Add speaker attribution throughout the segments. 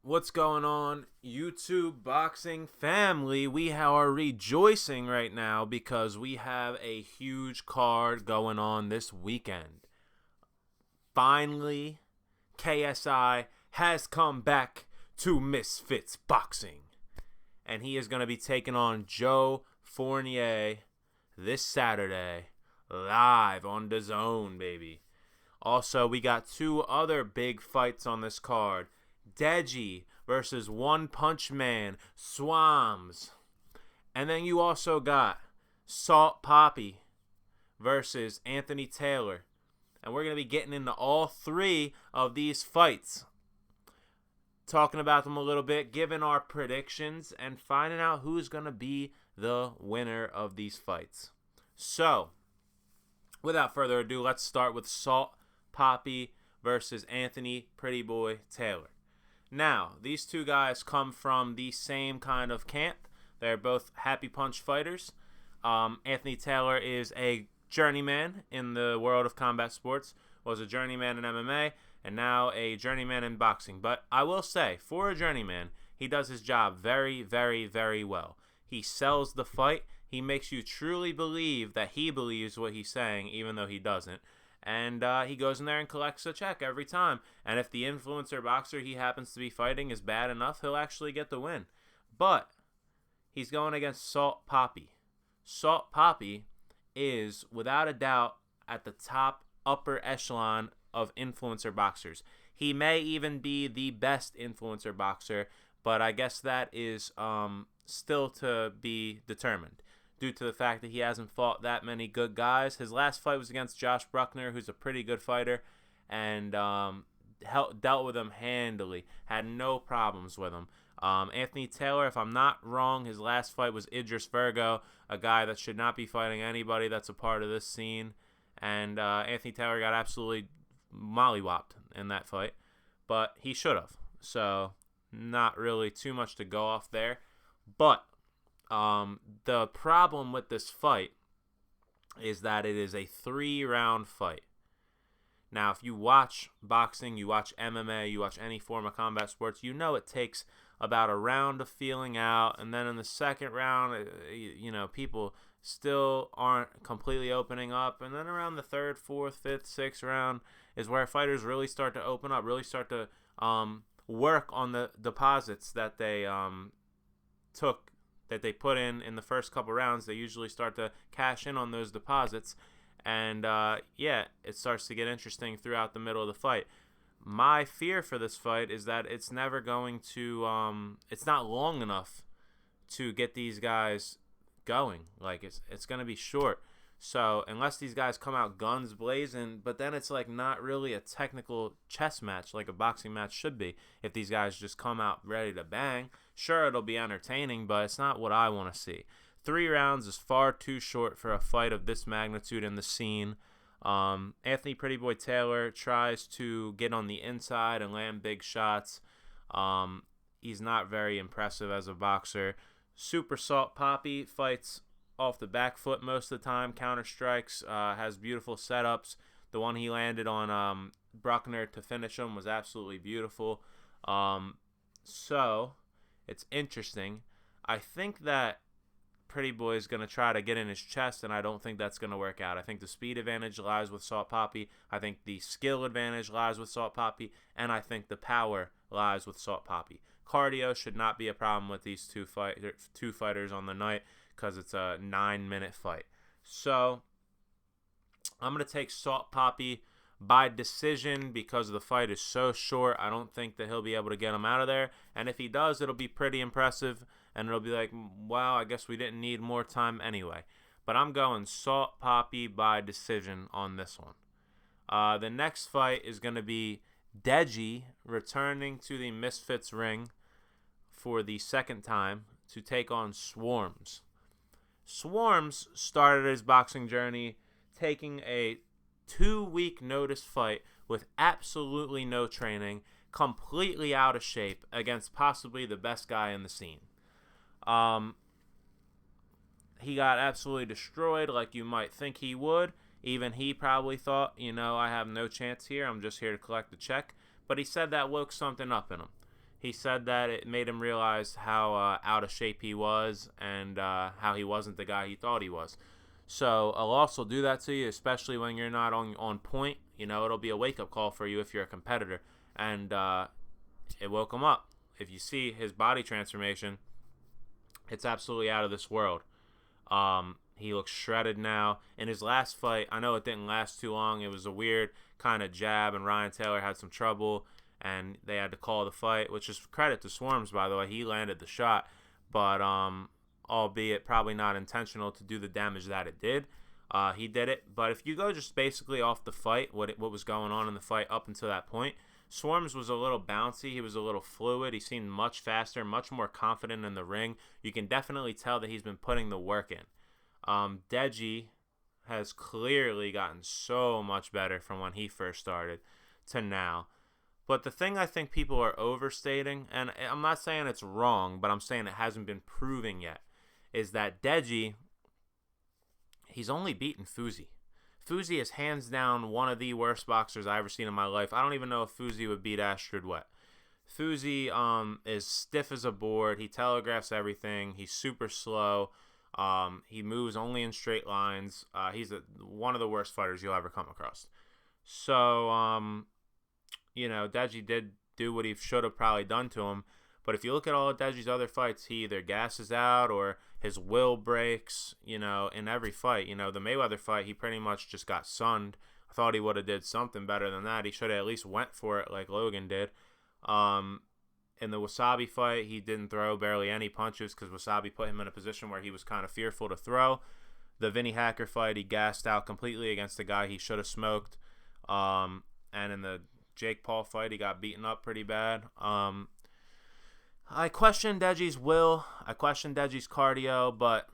Speaker 1: What's going on, YouTube boxing family? We are rejoicing right now because we have a huge card going on this weekend. Finally, KSI has come back to Misfits boxing, and he is going to be taking on Joe Fournier this Saturday, live on DAZN, baby. Also, we got two other big fights on this card. Deji versus One Punch Man, Swarmz. And then you also got Salt Poppy versus Anthony Taylor. And we're going to be getting into all three of these fights. Talking about them a little bit, giving our predictions, and finding out who's going to be the winner of these fights. So, without further ado, let's start with Salt Poppy versus Anthony Pretty Boy Taylor. Now, these two guys come from the same kind of camp. They're both happy punch fighters. Anthony Taylor is a journeyman in the world of combat sports, was a journeyman in MMA, and now a journeyman in boxing. But I will say, for a journeyman, he does his job very, very, very well. He sells the fight. He makes you truly believe that he believes what he's saying, even though he doesn't. And he goes in there and collects a check every time. And if the influencer boxer he happens to be fighting is bad enough, he'll actually get the win. But he's going against Salt Poppy. Salt Poppy is, without a doubt, at the top upper echelon of influencer boxers. He may even be the best influencer boxer, but I guess that is still to be determined, due to the fact that he hasn't fought that many good guys. His last fight was against Josh Bruckner, who's a pretty good fighter, and dealt with him handily, had no problems with him. Anthony Taylor, if I'm not wrong, his last fight was Idris Virgo, a guy that should not be fighting anybody that's a part of this scene, and Anthony Taylor got absolutely mollywopped in that fight, but he should have, so not really too much to go off there. But the problem with this fight is that it is a 3-round fight. Now, if you watch boxing, you watch MMA, you watch any form of combat sports, you know it takes about a round of feeling out, and then in the second round, people still aren't completely opening up, and then around the third, fourth, fifth, sixth round is where fighters really start to open up, really start to work on the deposits that they that they put in the first couple rounds. They usually start to cash in on those deposits, and it starts to get interesting throughout the middle of the fight. My fear for this fight is that it's never going to it's not long enough to get these guys going. Like, it's going to be short. So unless these guys come out guns blazing, but then it's like not really a technical chess match like a boxing match should be. If these guys just come out ready to bang, sure, it'll be entertaining, but it's not what I want to see. 3 rounds is far too short for a fight of this magnitude in the scene. Anthony Pretty Boy Taylor tries to get on the inside and land big shots. He's not very impressive as a boxer. Super Salt Poppy fights off the back foot most of the time, counter strikes, has beautiful setups. The one he landed on Bruckner to finish him was absolutely beautiful. So it's interesting. I think that Pretty Boy is going to try to get in his chest, and I don't think that's going to work out. I think the speed advantage lies with Salt Poppy. I think the skill advantage lies with Salt Poppy, and I think the power lies with Salt Poppy. Cardio should not be a problem with these two fighters on the night, because it's a 9-minute fight. So I'm going to take Salt Poppy by decision because the fight is so short. I don't think that he'll be able to get him out of there. And if he does, it'll be pretty impressive. And it'll be like, wow, I guess we didn't need more time anyway. But I'm going Salt Poppy by decision on this one. The next fight is going to be Deji returning to the Misfits ring for the second time to take on Swarmz. Swarmz started his boxing journey taking a 2-week notice fight with absolutely no training, completely out of shape against possibly the best guy in the scene. He got absolutely destroyed like you might think he would. Even he probably thought, I have no chance here. I'm just here to collect the check. But he said that woke something up in him. He said that it made him realize how out of shape he was and how he wasn't the guy he thought he was. So a loss will do that to you, especially when you're not on point. It'll be a wake-up call for you if you're a competitor. And it woke him up. If you see his body transformation, it's absolutely out of this world. He looks shredded now. In his last fight, I know it didn't last too long. It was a weird kind of jab, and Ryan Taylor had some trouble, and they had to call the fight, which is credit to Swarmz, by the way. He landed the shot, but albeit probably not intentional to do the damage that it did. He did it. But if you go just basically off the fight, what was going on in the fight up until that point, Swarmz was a little bouncy. He was a little fluid. He seemed much faster, much more confident in the ring. You can definitely tell that he's been putting the work in. Deji has clearly gotten so much better from when he first started to now. But the thing I think people are overstating, and I'm not saying it's wrong, but I'm saying it hasn't been proven yet, is that Deji, he's only beaten Fuzi. Fuzi is hands down one of the worst boxers I've ever seen in my life. I don't even know if Fuzi would beat Astrid Wet. Fuzi is stiff as a board. He telegraphs everything. He's super slow. He moves only in straight lines. He's one of the worst fighters you'll ever come across. So, Deji did do what he should have probably done to him. But if you look at all of Deji's other fights, he either gasses out or his will breaks, in every fight. The Mayweather fight, he pretty much just got sunned. I thought he would have did something better than that. He should have at least went for it like Logan did. In the Wasabi fight, he didn't throw barely any punches because Wasabi put him in a position where he was kind of fearful to throw. The Vinny Hacker fight, he gassed out completely against a guy he should have smoked. And in the Jake Paul fight, he got beaten up pretty bad. I question Deji's will. I question Deji's cardio, but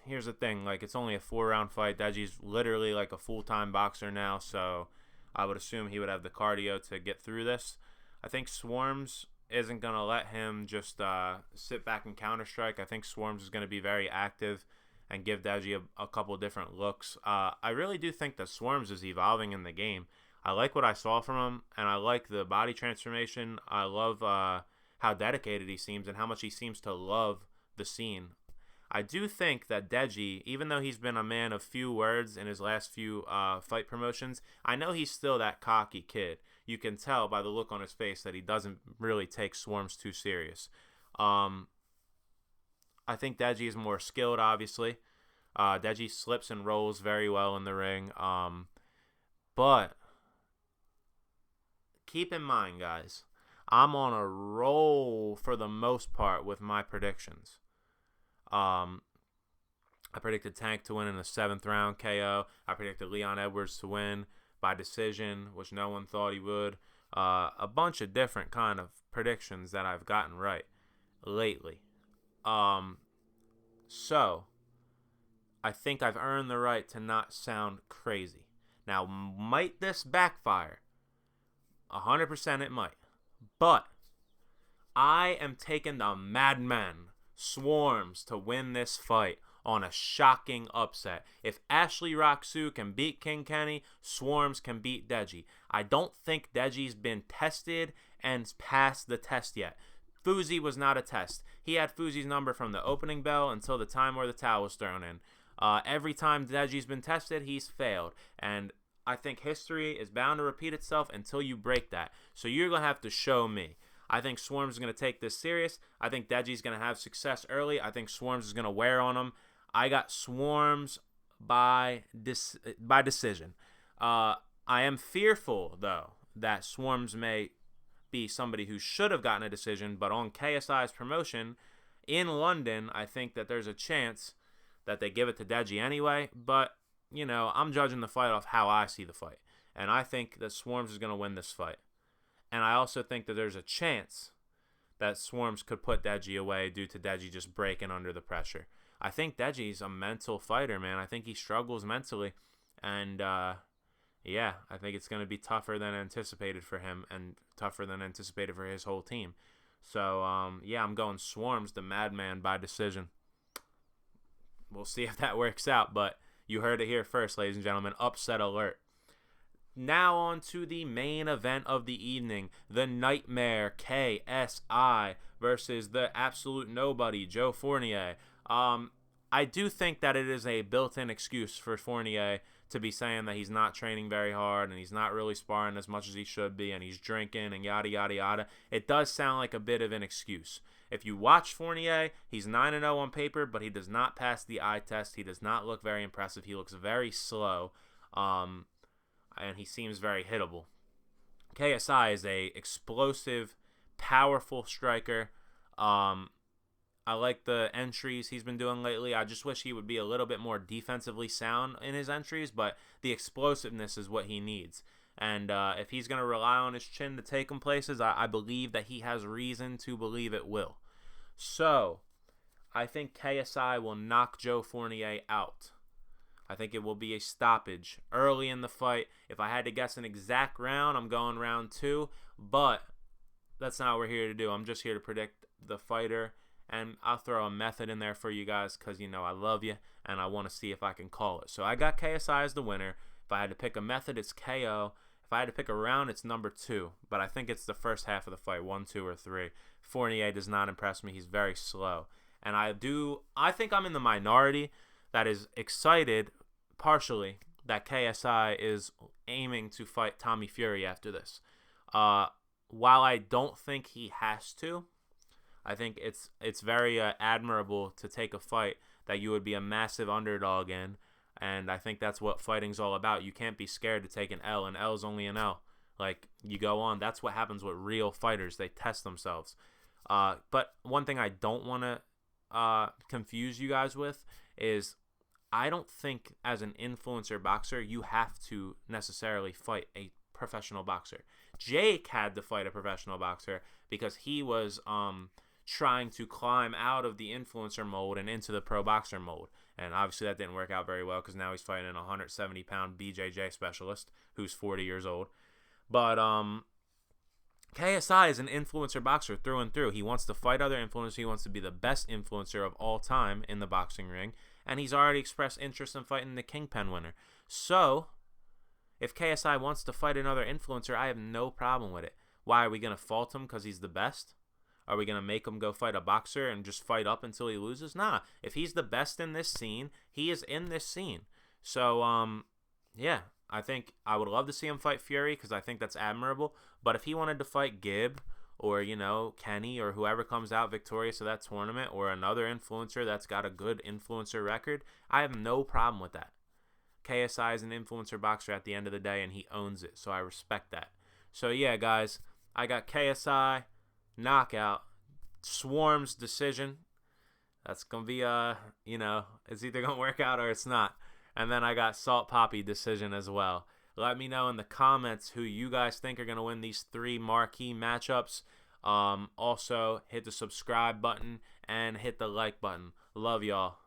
Speaker 1: here's the thing. It's only a 4-round fight. Deji's literally like a full-time boxer now, so I would assume he would have the cardio to get through this. I think Swarmz isn't going to let him just sit back and counter-strike. I think Swarmz is going to be very active and give Deji a couple different looks. I really do think that Swarmz is evolving in the game. I like what I saw from him, and I like the body transformation. I love how dedicated he seems and how much he seems to love the scene. I do think that Deji, even though he's been a man of few words in his last few fight promotions, I know he's still that cocky kid. You can tell by the look on his face that he doesn't really take Swarmz too serious. I think Deji is more skilled, obviously. Deji slips and rolls very well in the ring. But keep in mind, guys, I'm on a roll for the most part with my predictions. I predicted Tank to win in the 7th round KO. I predicted Leon Edwards to win by decision, which no one thought he would. A bunch of different kind of predictions that I've gotten right lately. So I think I've earned the right to not sound crazy. Now, might this backfire? 100% it might. But I am taking the madman Swarmz to win this fight on a shocking upset. If Ashley Roxu can beat King Kenny, Swarmz can beat Deji. I don't think Deji's been tested and passed the test yet. Fuzi was not a test. He had Fuzi's number from the opening bell until the time where the towel was thrown in. Every time Deji's been tested, he's failed. And I think history is bound to repeat itself until you break that. So you're going to have to show me. I think Swarmz is going to take this serious. I think Deji's going to have success early. I think Swarmz is going to wear on him. I got Swarmz by decision. I am fearful, though, that Swarmz may be somebody who should have gotten a decision, but on KSI's promotion in London, I think that there's a chance that they give it to Deji anyway. But, I'm judging the fight off how I see the fight. And I think that Swarmz is going to win this fight. And I also think that there's a chance that Swarmz could put Deji away due to Deji just breaking under the pressure. I think Deji's a mental fighter, man. I think he struggles mentally. And, I think it's going to be tougher than anticipated for him and tougher than anticipated for his whole team. So, I'm going Swarmz, the madman, by decision. We'll see if that works out, but you heard it here first, ladies and gentlemen. Upset alert. Now on to the main event of the evening. The Nightmare KSI versus the absolute nobody, Joe Fournier. I do think that it is a built-in excuse for Fournier to be saying that he's not training very hard and he's not really sparring as much as he should be and he's drinking and yada, yada, yada. It does sound like a bit of an excuse. If you watch Fournier, he's 9-0 on paper, but he does not pass the eye test. He does not look very impressive. He looks very slow, and he seems very hittable. KSI is a explosive, powerful striker. I like the entries he's been doing lately. I just wish he would be a little bit more defensively sound in his entries, but the explosiveness is what he needs. And if he's going to rely on his chin to take him places, I believe that he has reason to believe it will. So, I think KSI will knock Joe Fournier out. I think it will be a stoppage early in the fight. If I had to guess an exact round, I'm going round 2. But that's not what we're here to do. I'm just here to predict the fighter. And I'll throw a method in there for you guys because, you know, I love you and I want to see if I can call it. So I got KSI as the winner. If I had to pick a method, it's KO. If I had to pick a round, it's number 2. But I think it's the first half of the fight, 1, 2, or 3. Fournier does not impress me. He's very slow. And I think I'm in the minority that is excited, partially, that KSI is aiming to fight Tommy Fury after this. While I don't think he has to, I think it's very admirable to take a fight that you would be a massive underdog in, and I think that's what fighting's all about. You can't be scared to take an L. An L is only an L. Like, you go on. That's what happens with real fighters. They test themselves. But one thing I don't want to confuse you guys with is I don't think as an influencer boxer you have to necessarily fight a professional boxer. Jake had to fight a professional boxer because he was trying to climb out of the influencer mold and into the pro boxer mold. And obviously that didn't work out very well because now he's fighting a 170-pound BJJ specialist who's 40 years old. But KSI is an influencer boxer through and through. He wants to fight other influencers. He wants to be the best influencer of all time in the boxing ring. And he's already expressed interest in fighting the Kingpin winner. So, if KSI wants to fight another influencer, I have no problem with it. Why, are we going to fault him because he's the best? Are we going to make him go fight a boxer and just fight up until he loses? Nah. If he's the best in this scene, he is in this scene. So, yeah. I think I would love to see him fight Fury because I think that's admirable. But if he wanted to fight Gibb or, you know, Kenny or whoever comes out victorious of that tournament or another influencer that's got a good influencer record, I have no problem with that. KSI is an influencer boxer at the end of the day, and he owns it, so I respect that. So, yeah, guys, I got KSI, knockout, Swarmz decision. That's going to be, you know, it's either going to work out or it's not. And then I got Salt Poppy decision as well. Let me know in the comments who you guys think are going to win these 3 marquee matchups. Also, hit the subscribe button and hit the like button. Love y'all.